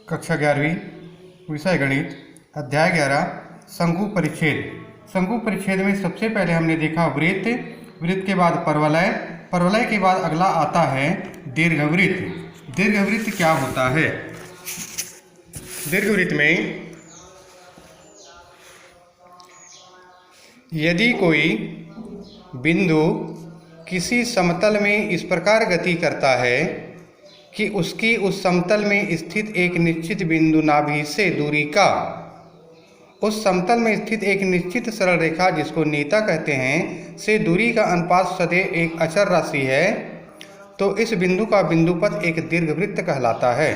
कक्षा 11वीं विषय गणित अध्याय 11 शंकु परिच्छेद। शंकु परिच्छेद में सबसे पहले हमने देखा वृत्त, वृत्त के बाद परवलय, परवलय के बाद अगला आता है दीर्घवृत्त। दीर्घवृत्त क्या होता है? दीर्घवृत्त में यदि कोई बिंदु किसी समतल में इस प्रकार गति करता है कि उसकी उस समतल में स्थित एक निश्चित बिंदु नाभि से दूरी का उस समतल में स्थित एक निश्चित सरल रेखा जिसको नीता कहते हैं से दूरी का अनुपात सदैव एक अचर राशि है, तो इस बिंदु का बिंदुपथ एक दीर्घवृत्त कहलाता है।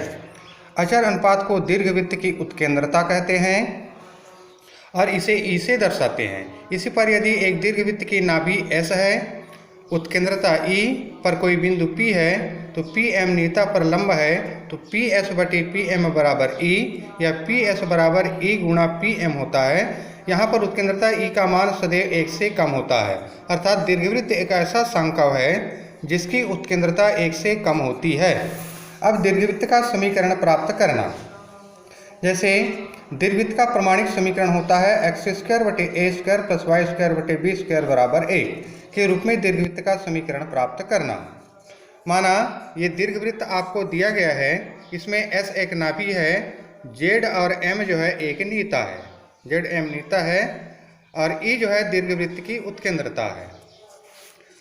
अचर अनुपात को दीर्घवृत्त की उत्केंद्रता कहते हैं और इसे ई से दर्शाते हैं। इसी पर यदि एक दीर्घवृत्त की नाभि S है, उत्केंद्रता E पर कोई बिंदु P है, तो PM नीता पर लंब है, तो PS बटे PM बराबर E या PS बराबर E गुणा PM होता है। यहाँ पर उत्केंद्रता E का मान सदैव 1 से कम होता है, अर्थात दीर्घवृत्त एक ऐसा सांकव है जिसकी उत्केंद्रता 1 से कम होती है। अब दीर्घवृत्त का समीकरण प्राप्त करना। जैसे दीर्घवृत्त का प्रमाणिक समीकरण होता है x² बटे a² प्लस y² बटे b² बराबर 1 के रूप में दीर्घवृत्त का समीकरण प्राप्त करना। माना ये दीर्घवृत्त आपको दिया गया है, इसमें S एक नाभि है, Z और M जो है एक नीता है, ZM नीता है और E जो है दीर्घवृत्त की उत्केंद्रता है।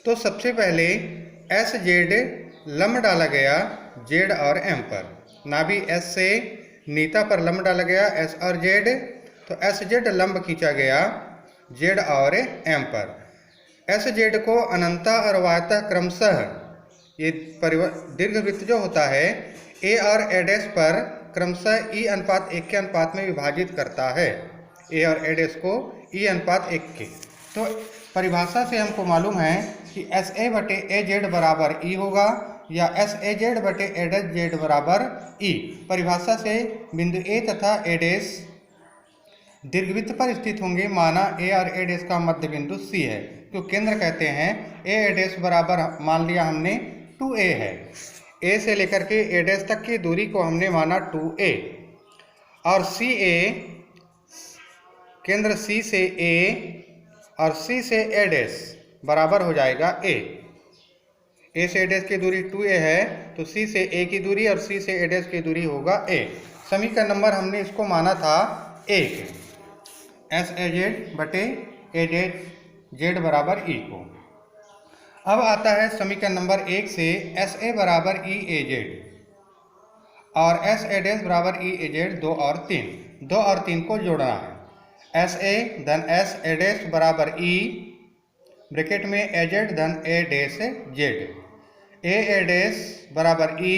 तो सबसे पहले SZ लंब डाला गया Z और M पर, नाभि S से नीता पर लंब डाला गया S और Z, तो SZ लंब खींचा गया Z और M पर। SZ को अनंता और वायता क्रमशः ये दीर्घवृत्त जो होता है A और A' पर क्रमशः E अनुपात 1 के अनुपात में विभाजित करता है, A और A' को E अनुपात 1 के। तो परिभाषा से हमको मालूम है कि SA बटे AZ बराबर E होगा या SAZ बटे AZ बराबर E। परिभाषा से बिंदु A तथा A' दीर्घवृत्त पर स्थित होंगे। माना A और A' का मध्य बिंदु C है, तो केंद्र कहते हैं A' बराबर मान लिया हमने 2A है। A से लेकर के A' तक की दूरी को हमने माना 2A और CA केंद्र C से A और C से A' बराबर हो जाएगा A से A' की दूरी 2A है, तो C से A की दूरी और C से A' की दूरी होगा A। समीकरण नंबर हमने इसको माना था 1, SAZ बटे AZ बराबर E को। अब आता है समीकरण नंबर 1 से SA बराबर EAZ और SA' बराबर EAZ 2 और 3 को जोड़ना है। SA धन SA' बराबर E ब्रैकेट में AZ धन A' A बराबर E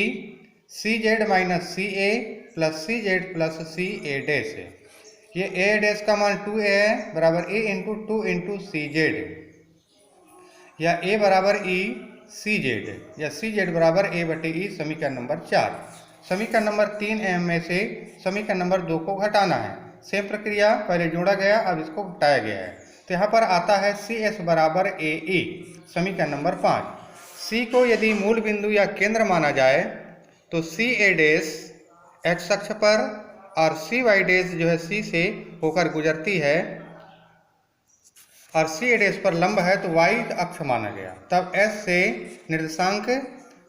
CZ minus CA plus CZ plus CA'। ये A' का मान 2A है, बराबर A इंटू 2 इंटू CZ या A बराबर E CZ या CZ बराबर A बटे E। समीकरण नंबर 4। समीकरण नंबर 3 में से समीकरण नंबर 2 को घटाना है। सेम प्रक्रिया, पहले जोड़ा गया, अब इसको घटाया गया है। तो यहाँ पर आता है CS बराबर AE। समीकरण नंबर 5। C को यदि मूल बिंदु या केंद्र माना जाए तो CA' x अक्ष पर और CY' जो है C से होकर गुजरती है और CA' पर लंब है, तो Y अक्ष माना गया। तब S से निर्देशांक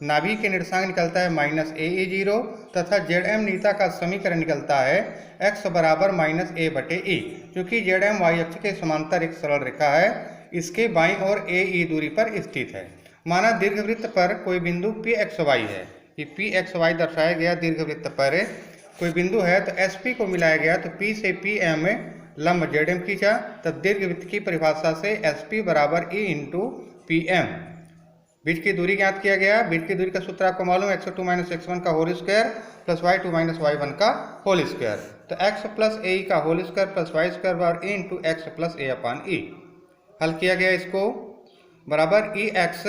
नाभि के निर्देशांक निकलता है माइनस AE0 तथा ZM नीता का समीकरण निकलता है x बराबर माइनस A बटे E। क्योंकि ZM Y अक्ष के समांतर एक सरल रेखा है, इसके बाईं ओर AE दूरी पर स्थित है। माना दीर्घवृत्त पर कोई बिंदु PXY है, ये PXY दर्शाया गया। दीर्घवृत्त पर कोई बिंदु है तो SP को मिलाया गया, तो P से PM लंब ZM खींचा, तब दीर्घवृत्त की परिभाषा से SP बराबर E इंटू PM। बीच की दूरी ज्ञात किया गया। बीच की दूरी का सूत्र आपको मालूम है, x2 माइनस x1 का whole square plus y2 minus y1 का होल स्क्वायर। तो x प्लस ए का होल स्क्वायर प्लस y² बराबर E इंटू एक्स प्लस ए अपान E। हल किया गया इसको, बराबर E x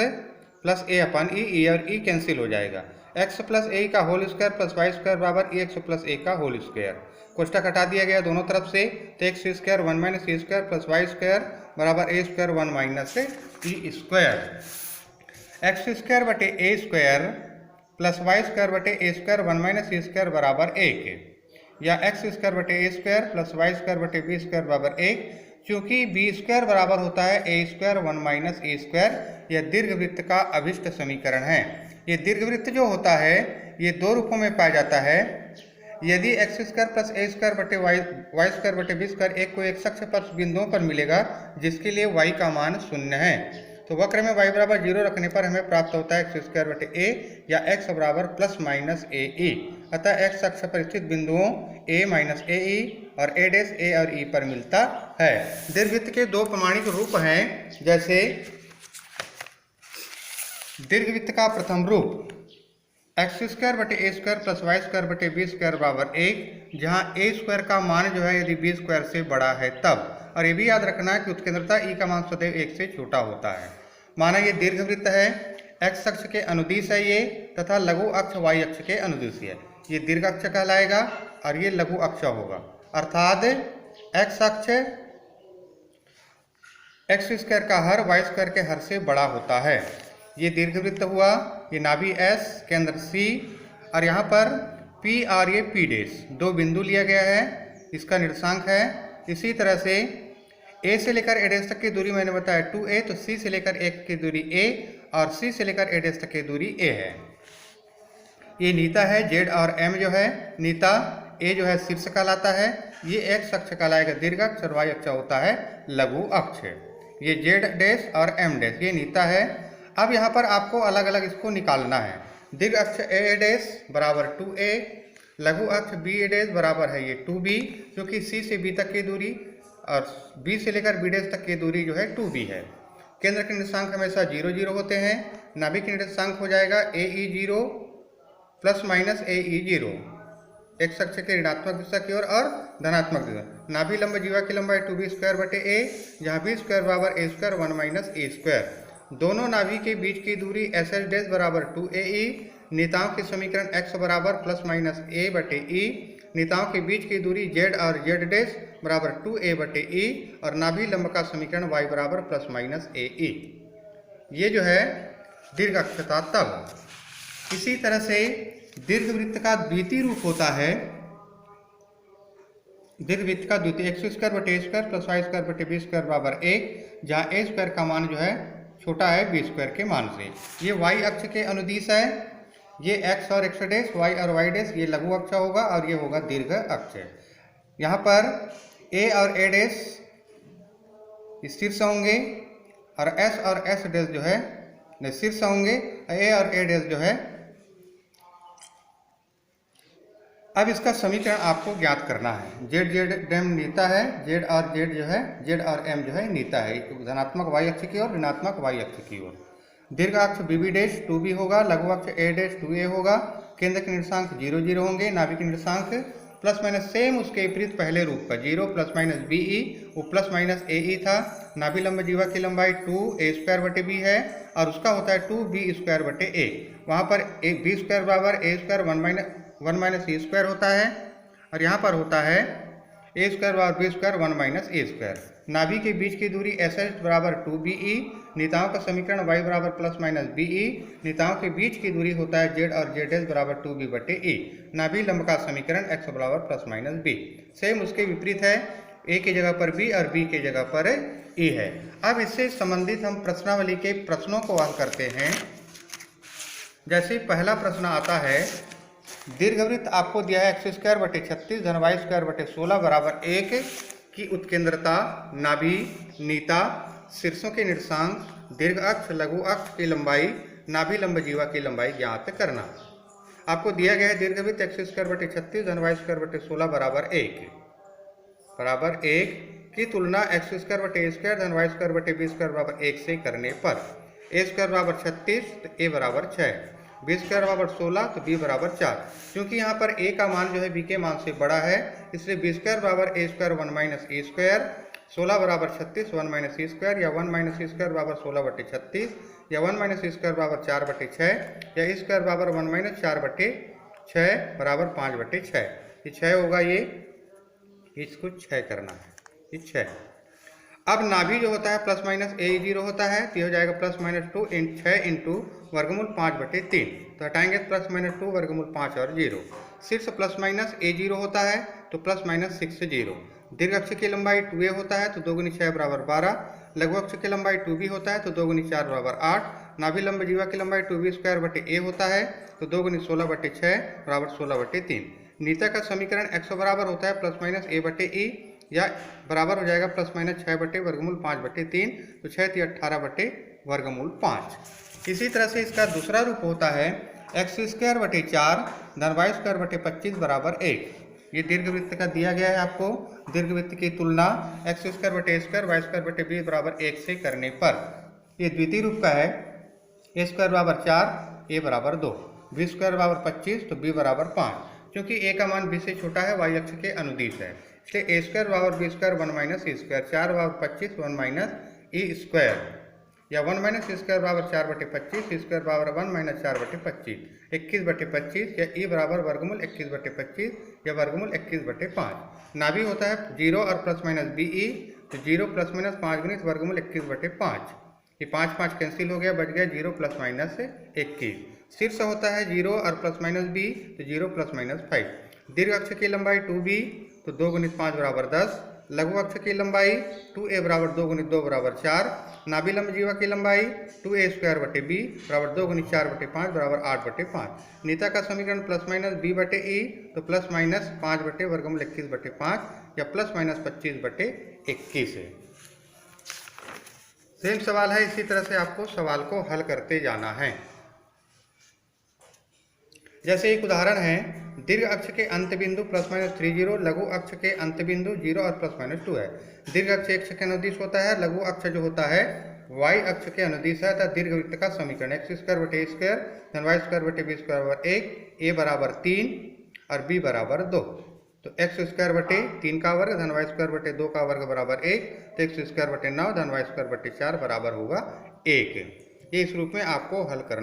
प्लस ए अपान E और E कैंसिल हो जाएगा। x प्लस ए का होल स्क्वायर प्लस y² बराबर E x प्लस ए का होल स्क्वायर। कोष्टक हटा दिया गया दोनों तरफ से, तो x² 1 minus e² plus y² बराबर a² 1 माइनस E²। x² बटे a² प्लस वाई स्क्वायर बटे ए स्क्वायर 1 माइनस ए स्क्वायर बराबर 1, या एक्स स्क्वायर बटे ए स्क्वायर प्लस वाई स्क्वायर बटे बी स्क्वायर बराबर 1। चूंकि बी स्क्वायर बराबर होता है ए स्क्वायर 1 माइनस ए स्क्वायर, यह दीर्घवृत्त का अभिष्ट समीकरण है। ये दीर्घवृत्त जो होता है ये दो रूपों में पाया जाता है। यदि एक्स स्क्वायर प्लस ए स्क्वायर बटे वाई स्क्वायर बटे बी स्क्वायर एक को एक सक्ष पर बिंदुओं पर मिलेगा जिसके लिए वाई का मान 0 है, तो वक्र में y बराबर 0 रखने पर हमें प्राप्त होता है एक्स स्क्वायर बटे ए या x बराबर प्लस माइनस ए ई। अतः x अक्ष पर स्थित बिंदुओं a माइनस ए ई और a डैश a और e पर मिलता है। दीर्घवृत्त के दो प्रमाणिक रूप हैं। जैसे दीर्घवृत्त का प्रथम रूप एक्स स्क्वायर बटे ए स्क्वायर प्लस वाई स्क्वायर बटे बी स्क्वायर बराबर 1, जहाँ ए स्क्वायर का मान जो है यदि बी स्क्वायर से बड़ा है तब। और ये भी याद रखना है कि उत्केंद्रता ई का मान सदैव 1 से छोटा होता है। माना ये दीर्घवृत्त है, एक्स अक्ष के अनुदिश है ये, तथा लघु अक्ष वाई अक्ष के अनुदिश है। ये दीर्घ अक्ष कहलाएगा और ये लघु अक्ष होगा। अर्थात एक्स अक्ष एक्स स्क्वायर का हर वाई स्क्वायर के हर से बड़ा होता है। ये दीर्घवृत्त हुआ, ये नाभि एस, केंद्र सी, और यहाँ पर पी और ये पी डैश दो बिंदु लिया गया है, इसका निर्देशांक है। इसी तरह से ए से लेकर ए डैश तक की दूरी मैंने बताया 2a, तो सी से लेकर ए की दूरी a और सी से लेकर ए डैश तक की दूरी a है। ये नीता है, जेड और एम जो है नीता, ए जो है शीर्ष कहलाता है। ये एक्स अक्ष कहलाएगा दीर्घ अक्ष और वाई अक्ष होता है लघु अक्ष। ये जेड डैश और एम डैश ये नीता है। अब यहाँ पर आपको अलग अलग इसको निकालना है। दीर्घ अक्ष ए डैश बराबर 2a, लघु अक्ष बी ए डैश बराबर है ये 2b, क्योंकि सी से बी तक की दूरी और बी से लेकर बी डैश तक की दूरी जो है 2b है। केंद्र के निर्देशांक हमेशा 0 0 होते हैं। नाभि के निर्देशांक हो जाएगा ए ई 0 प्लस माइनस ए ई 0, एक्स अक्ष के ऋणात्मक दिशा की ओर और धनात्मक दिशा। नाभि लंब जीवा की लंबाई 2b स्क्वायर बटे a, जहाँ b स्क्वायर बराबर a square 1 minus A square. दोनों नाभि के बीच की दूरी एस एस डैश बराबर 2ae। नेताओं के समीकरण x बराबर प्लस माइनस a बटे e। नेताओं के बीच की दूरी z और z डैश बराबर 2a बटे e, और नाभि लंब का समीकरण y बराबर प्लस माइनस a e। ये जो है दीर्घ अक्ष था तब। इसी तरह से दीर्घवृत्त का द्वितीय रूप होता है। दीर्घवृत्त का द्वितीय एक्स स्क्वायर बटे ए स्क्वायर प्लस वाई स्क्वायर बटे बी स्क्वायर बराबर 1, जहाँ ए स्क्वायर का मान जो है छोटा है बी स्क्वायर के मान से। ये वाई अक्ष के अनुदिश है। ये एक्स और एक्स डैश, वाई और वाई डैश ये लघु अक्ष होगा और ये होगा दीर्घ अक्ष। यहाँ पर ए और ए डैश शीर्ष होंगे और एस और एस डैश जो है शीर्ष होंगे। ए और ए डैश जो है, अब इसका समीकरण आपको ज्ञात करना है। जेड जेड एम नीता है, जेड और जेड जो है जेड और एम जो है नीता है, धनात्मक वाई अक्ष की ओर ऋणात्मक वाई अक्ष की ओर। दीर्घ अक्ष बी डैश 2b होगा, लघु अक्ष ए डैश 2a होगा। केंद्र के निर्देशांक 0 0 होंगे। नाभि के निर्देशांक प्लस माइनस सेम उसके विपरीत पहले रूप का 0 प्लस माइनस बी ई, वो प्लस माइनस ए ई था। नाभि लंब जीवा की लंबाई 2a स्क्वायर बटे बी है और उसका होता है 2b स्क्वायर बटे ए। वहाँ पर बी स्क्वायर बराबर ए स्क्वायर 1 माइनस ए स्क्वायर होता है, और यहाँ पर होता है ए स्क्वायर बराबर बी स्क्वायर 1 माइनस ए स्क्वायर। नाभि के बीच की दूरी एस एच बराबर 2be। नेताओं का समीकरण y बराबर प्लस माइनस बी ई। नेताओं के बीच की दूरी होता है z और z एस बराबर 2b बटे e। नाभि लंब का समीकरण x बराबर प्लस माइनस b। सेम उसके विपरीत है, a की जगह पर b और b की जगह पर e है। अब इससे संबंधित हम प्रश्नावली के प्रश्नों को हल करते हैं। जैसे पहला प्रश्न आता है, दीर्घवृत्त आपको दिया है एक्स स्क्वायर बटे 36 धन वाई स्क्वायर बटे 16 बराबर 1 की उत्केंद्रता, नाभि, नीता, शीर्षों के निर्देशांक, दीर्घ अक्ष, लघु अक्ष की लंबाई, नाभि लंब जीवा की लंबाई ज्ञात करना। आपको दिया गया है दीर्घवृत्त एक्स स्क्वायर बटे 36 धन वाई स्क्वायर बटे 16 बराबर 1 की तुलना एक्स स्क्वायर बटे ए स्क्वायर धन वाई स्क्वायर बटे बी स्क्वायर बराबर 1 से करने पर ए स्क्वायर बराबर 36 तो ए बराबर 6, बी स्क्वायर बराबर 16 तो बी बराबर 4। क्योंकि यहाँ पर ए का मान जो है बी के मान से बड़ा है, इसलिए बी स्क्वायर बराबर ए स्क्वायर 1 माइनस ए स्क्वायर, 16 बराबर 36 1 माइनस ए स्क्वायर, या 1 माइनस ए स्क्वायर बराबर 16 बटे 36, या 1 माइनस ए स्क्वायर बराबर 4 बटे 6, या ए स्क्वायर बराबर 1 माइनस 4 बटे 6 बराबर 5 बटे 6। ये 6 होगा, ये इसको 6 करना है, ये 6। अब नाभि जो होता है प्लस माइनस ए जीरो होता है, तो ये हो जाएगा प्लस माइनस 2 इन 6 इंटू वर्गमूल 5/3। तो हटाएंगे प्लस माइनस 2 वर्गमूल 5 और 0। शीर्ष प्लस माइनस ए जीरो होता है तो प्लस माइनस 6 से 0। दीर्घ अक्ष की लंबाई 2a होता है तो 2 गुनी 6 बराबर 12। लघु अक्ष की लंबाई 2b होता है तो 2 गुनी 4 बराबर 8। नाभि लंब जीवा की लंबाई 2b² a होता है तो 2 गुनी 16/6 बराबर 16/3। नीता का समीकरण x बराबर होता है प्लस माइनस a/e या बराबर हो जाएगा प्लस माइनस 6/वर्गमूल 5/3। तो 6 × 18/वर्गमूल 5। इसी तरह से इसका दूसरा रूप होता है x² धन y² 25 बराबर 1। ये दीर्घवृत्त का दिया गया है आपको। दीर्घवृत्त की तुलना x² y² b बराबर 1 से करने पर ये द्वितीय रूप का है। a² बराबर 4, a बराबर 2, b² बराबर 25 तो b बराबर 5। क्योंकि a का मान b से छोटा है, y अक्ष के अनुदिश है, इसलिए a² बराबर b² 1 माइनस e², 4 बराबर 25 1 माइनस e² या 1 माइनस e² बराबर 4/25, e² बराबर 1 माइनस 4/25, 21/25 या e बराबर वर्गमूल 21/25 या वर्गमूल 21/5। नाभि होता है 0 और प्लस माइनस be, तो 0 प्लस माइनस 5 गुणित वर्गमूल 21/5। ये 5 5 कैंसिल हो गया, बच गया 0 प्लस माइनस 21। शीर्ष होता है 0 और प्लस माइनस b, तो 0 प्लस माइनस 5। दीर्घ अक्ष की लंबाई 2b तो 2 गुणित 5 बराबर 10। लघु अक्ष की लंबाई 2a बराबर 2 गुणित 2 बराबर 4। नाभि लंब जीवा की लंबाई 2a² b बराबर 2 गुणित 4/5 बराबर 8/5। नीता का समीकरण प्लस माइनस b/e तो प्लस माइनस 5/वर्गमूल 21/5 या प्लस माइनस 25/21 है। सेम सवाल है, इसी तरह से आपको सवाल को हल करते जाना है। जैसे एक उदाहरण है, दीर्घ अक्ष के अंत बिंदु प्लस माइनस 30, लघु अक्ष के अंत बिंदु 0 और प्लस माइनस 2 है। दीर्घ अक्ष x के अनुदिश होता है, लघु अक्ष जो होता है y अक्ष के अनुदिश है। तथा दीर्घवृत्त का समीकरण x² धन y² b² बराबर 1, a बराबर 3 और b बराबर 2। तो x² 3 का वर्ग धन y² 2 का वर्ग बराबर 1, तो x² 9 धन y² 4 बराबर होगा 1। ये इस रूप में आपको हल करना